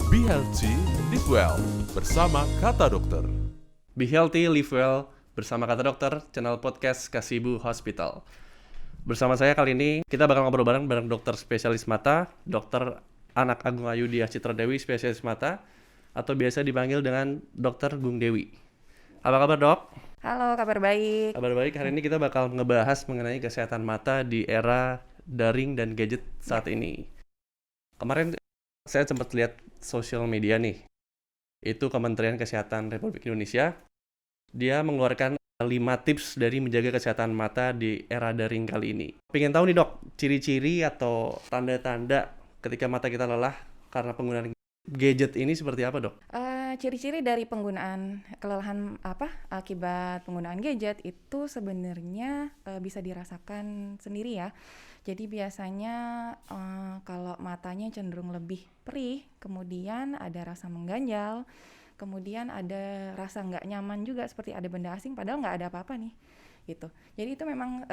Be Healthy, Live Well bersama Kata Dokter. Be Healthy, Live Well bersama Kata Dokter, channel podcast Kasibu Hospital. Bersama saya kali ini kita bakal ngobrol bareng dokter spesialis mata, Dokter Anak Agung Ayu Diah Citra Dewi, spesialis mata, atau biasa dipanggil dengan Dokter Gung Dewi. Apa kabar, Dok? Halo, kabar baik. Kabar baik. Hari ini kita bakal ngebahas mengenai kesehatan mata di era daring dan gadget saat ini. Kemarin saya sempat lihat sosial media nih. Itu Kementerian Kesehatan Republik Indonesia. Dia mengeluarkan 5 tips dari menjaga kesehatan mata di era daring kali ini. Pengen tahu nih, Dok, ciri-ciri atau tanda-tanda ketika mata kita lelah karena penggunaan gadget ini seperti apa, Dok? Ciri-ciri dari penggunaan kelelahan akibat penggunaan gadget itu sebenarnya bisa dirasakan sendiri ya. Jadi biasanya kalau matanya cenderung lebih perih, kemudian ada rasa mengganjal, kemudian ada rasa nggak nyaman juga seperti ada benda asing padahal nggak ada apa-apa nih gitu. Jadi itu memang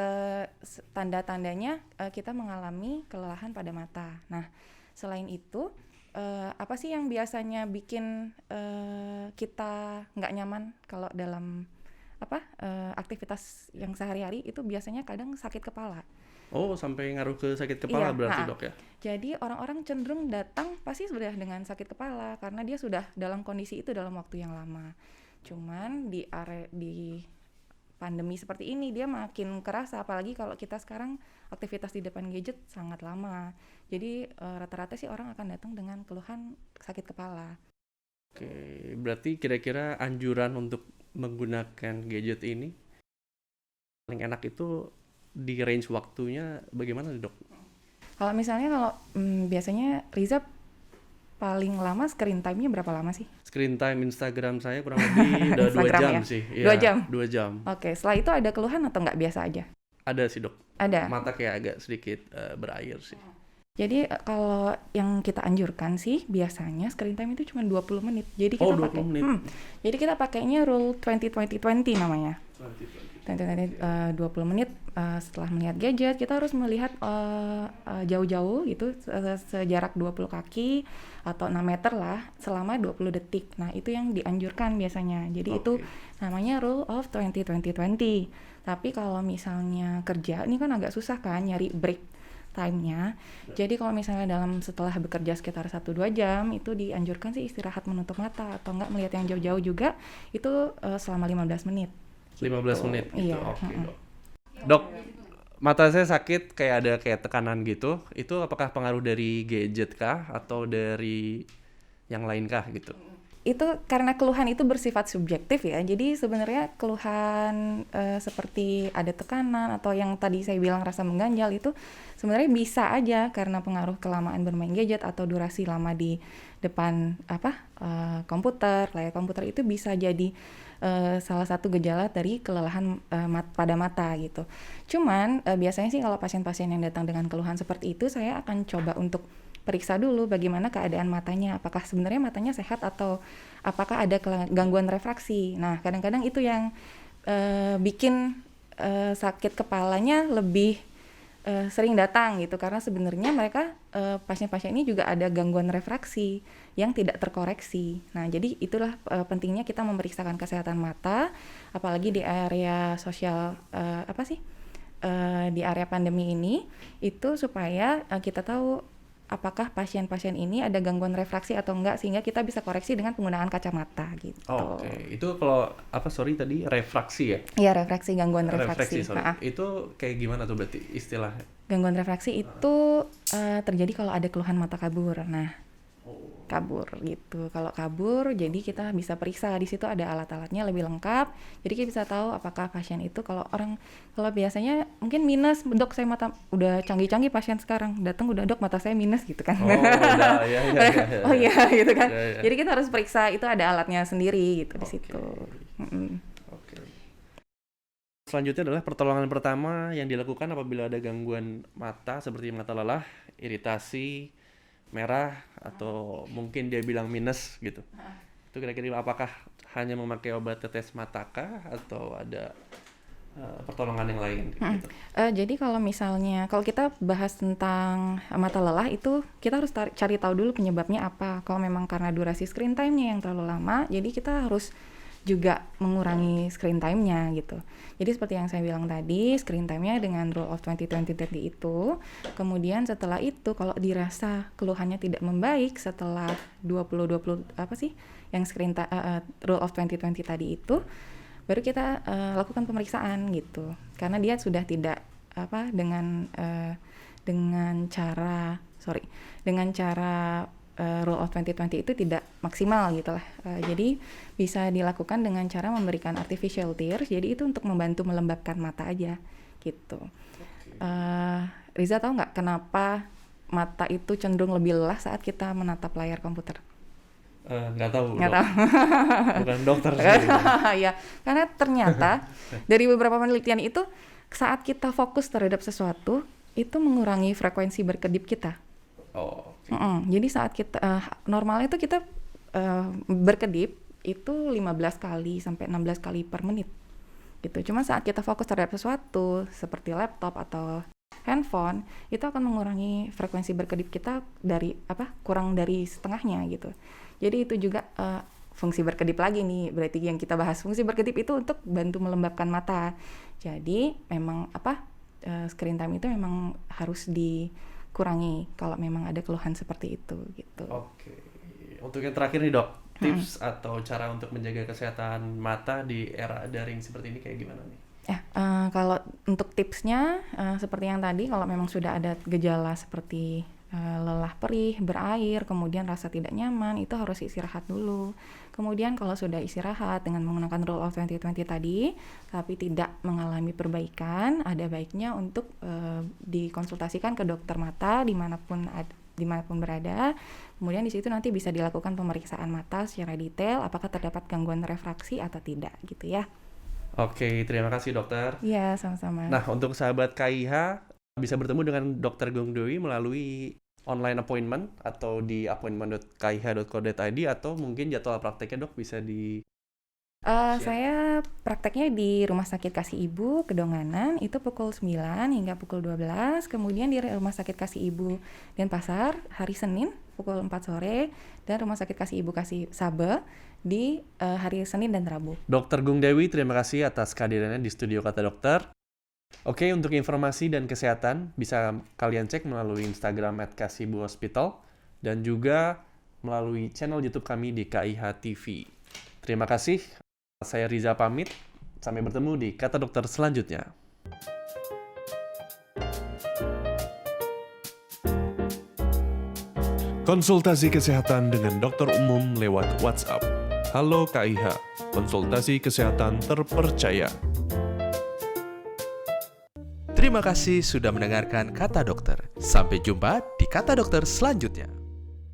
tanda-tandanya kita mengalami kelelahan pada mata. Nah, selain itu apa sih yang biasanya bikin kita nggak nyaman kalau dalam aktivitas yang sehari-hari itu biasanya kadang sakit kepala. Oh, sampai ngaruh ke sakit kepala berarti, Dok ya? Jadi orang-orang cenderung datang pasti sudah dengan sakit kepala karena dia sudah dalam kondisi itu dalam waktu yang lama. Cuman di pandemi seperti ini dia makin kerasa, apalagi kalau kita sekarang aktivitas di depan gadget sangat lama. Jadi rata-rata sih orang akan datang dengan keluhan sakit kepala. Oke, berarti kira-kira anjuran untuk menggunakan gadget ini paling enak itu di range waktunya bagaimana, Dok? Kalau misalnya biasanya Riza paling lama screen time-nya berapa lama sih? Screen time Instagram saya kurang lebih udah 2 jam ya? Sih. 2 jam? 2 jam. Oke, setelah itu ada keluhan atau nggak biasa aja? Ada sih, Dok. Ada? Mata kayak agak sedikit berair sih. Jadi kalau yang kita anjurkan sih biasanya screen time itu cuma 20 menit. Jadi kita 20 menit. Jadi kita pakainya rule 20-20-20 namanya. 20 menit setelah melihat gadget kita harus melihat jauh-jauh gitu sejarak 20 kaki atau 6 meter lah selama 20 detik. Nah, itu yang dianjurkan biasanya. Jadi itu namanya rule of 20-20-20. Tapi kalau misalnya kerja ini kan agak susah kan nyari break time-nya. Jadi kalau misalnya setelah bekerja sekitar 1-2 jam itu dianjurkan sih istirahat menutup mata atau enggak melihat yang jauh-jauh juga itu selama 15 menit. 15 menit gitu. Iya. Oke, Dok, mata saya sakit kayak ada tekanan gitu. Itu apakah pengaruh dari gadget kah atau dari yang lain kah gitu? Itu karena keluhan itu bersifat subjektif ya. Jadi sebenarnya keluhan seperti ada tekanan atau yang tadi saya bilang rasa mengganjal itu sebenarnya bisa aja karena pengaruh kelamaan bermain gadget atau durasi lama di depan komputer, layar komputer itu bisa jadi salah satu gejala dari kelelahan pada mata gitu. Cuman biasanya sih kalau pasien-pasien yang datang dengan keluhan seperti itu saya akan coba untuk periksa dulu bagaimana keadaan matanya, apakah sebenarnya matanya sehat atau apakah ada gangguan refraksi. Nah, kadang-kadang itu yang bikin sakit kepalanya lebih sering datang gitu, karena sebenarnya mereka pasien-pasien ini juga ada gangguan refraksi yang tidak terkoreksi. Nah, jadi itulah pentingnya kita memeriksakan kesehatan mata, apalagi di area sosial di area pandemi ini, itu supaya kita tahu apakah pasien-pasien ini ada gangguan refraksi atau enggak sehingga kita bisa koreksi dengan penggunaan kacamata gitu. Oke. Itu kalau tadi refraksi ya? Iya, refraksi, gangguan refraksi. Itu kayak gimana tuh berarti istilahnya? Gangguan refraksi itu terjadi kalau ada keluhan mata kabur. Nah, kabur gitu. Kalau kabur, jadi kita bisa periksa di situ ada alat-alatnya lebih lengkap. Jadi kita bisa tahu apakah pasien itu kalau biasanya mungkin minus, dok saya mata udah canggih-canggih pasien sekarang datang udah dok mata saya minus gitu kan. Oh, udah, ya. Oh iya gitu kan. Ya. Jadi kita harus periksa itu ada alatnya sendiri gitu di situ. Oke. Selanjutnya adalah pertolongan pertama yang dilakukan apabila ada gangguan mata seperti mata lelah, iritasi, merah atau mungkin dia bilang minus gitu. Itu kira-kira apakah hanya memakai obat tetes mata kah atau ada pertolongan yang lain gitu. Jadi kalau misalnya, kalau kita bahas tentang mata lelah itu kita harus cari tahu dulu penyebabnya apa. Kalau memang karena durasi screen time-nya yang terlalu lama, jadi kita harus juga mengurangi screen time-nya gitu. Jadi seperti yang saya bilang tadi, screen time-nya dengan rule of 20-20-30 itu. Kemudian setelah itu kalau dirasa keluhannya tidak membaik setelah 20-20 apa sih yang rule of 20-20 tadi itu, baru kita lakukan pemeriksaan gitu. Karena dia sudah tidak dengan cara rule of 20-20 itu tidak maksimal gitu lah. Jadi bisa dilakukan dengan cara memberikan artificial tears. Jadi itu untuk membantu melembabkan mata aja gitu. Riza tahu nggak kenapa mata itu cenderung lebih lelah saat kita menatap layar komputer? Nggak tahu. Nggak tahu. Bukan dokter sendiri. Ya, karena ternyata dari beberapa penelitian itu saat kita fokus terhadap sesuatu itu mengurangi frekuensi berkedip kita. Oh. Jadi saat kita normalnya itu kita berkedip itu 15 kali sampai 16 kali per menit gitu. Cuma saat kita fokus terhadap sesuatu seperti laptop atau handphone itu akan mengurangi frekuensi berkedip kita kurang dari setengahnya gitu. Jadi itu juga fungsi berkedip lagi nih, berarti yang kita bahas fungsi berkedip itu untuk bantu melembabkan mata. Jadi memang screen time itu memang harus dikurangi kalau memang ada keluhan seperti itu gitu. Oke. Untuk yang terakhir nih dok, tips atau cara untuk menjaga kesehatan mata di era daring seperti ini kayak gimana nih? Ya, kalau untuk tipsnya seperti yang tadi, kalau memang sudah ada gejala seperti lelah perih, berair, kemudian rasa tidak nyaman, itu harus istirahat dulu. Kemudian kalau sudah istirahat dengan menggunakan rule of 20-20 tadi, tapi tidak mengalami perbaikan, ada baiknya untuk dikonsultasikan ke dokter mata dimanapun berada. Kemudian di situ nanti bisa dilakukan pemeriksaan mata secara detail, apakah terdapat gangguan refraksi atau tidak, gitu ya. Oke, terima kasih dokter. Iya, sama-sama. Nah, untuk sahabat KIH bisa bertemu dengan Dr. Gung Dewi melalui online appointment atau di appointment.kih.co.id atau mungkin jadwal prakteknya dok bisa di saya prakteknya di Rumah Sakit Kasih Ibu Kedonganan itu pukul 9 hingga pukul 12. Kemudian di Rumah Sakit Kasih Ibu Denpasar hari Senin pukul 4 sore dan Rumah Sakit Kasih Ibu Kasih Sabe di hari Senin dan Rabu. Dr. Gung Dewi, terima kasih atas kehadirannya di studio Kata Dokter. Oke, untuk informasi dan kesehatan bisa kalian cek melalui Instagram @kasibuhospital dan juga melalui channel YouTube kami di KIH TV. Terima kasih. Saya Riza pamit. Sampai bertemu di Kata Dokter selanjutnya. Konsultasi kesehatan dengan dokter umum lewat WhatsApp. Halo KIH, konsultasi kesehatan terpercaya. Terima kasih sudah mendengarkan Kata Dokter. Sampai jumpa di Kata Dokter selanjutnya.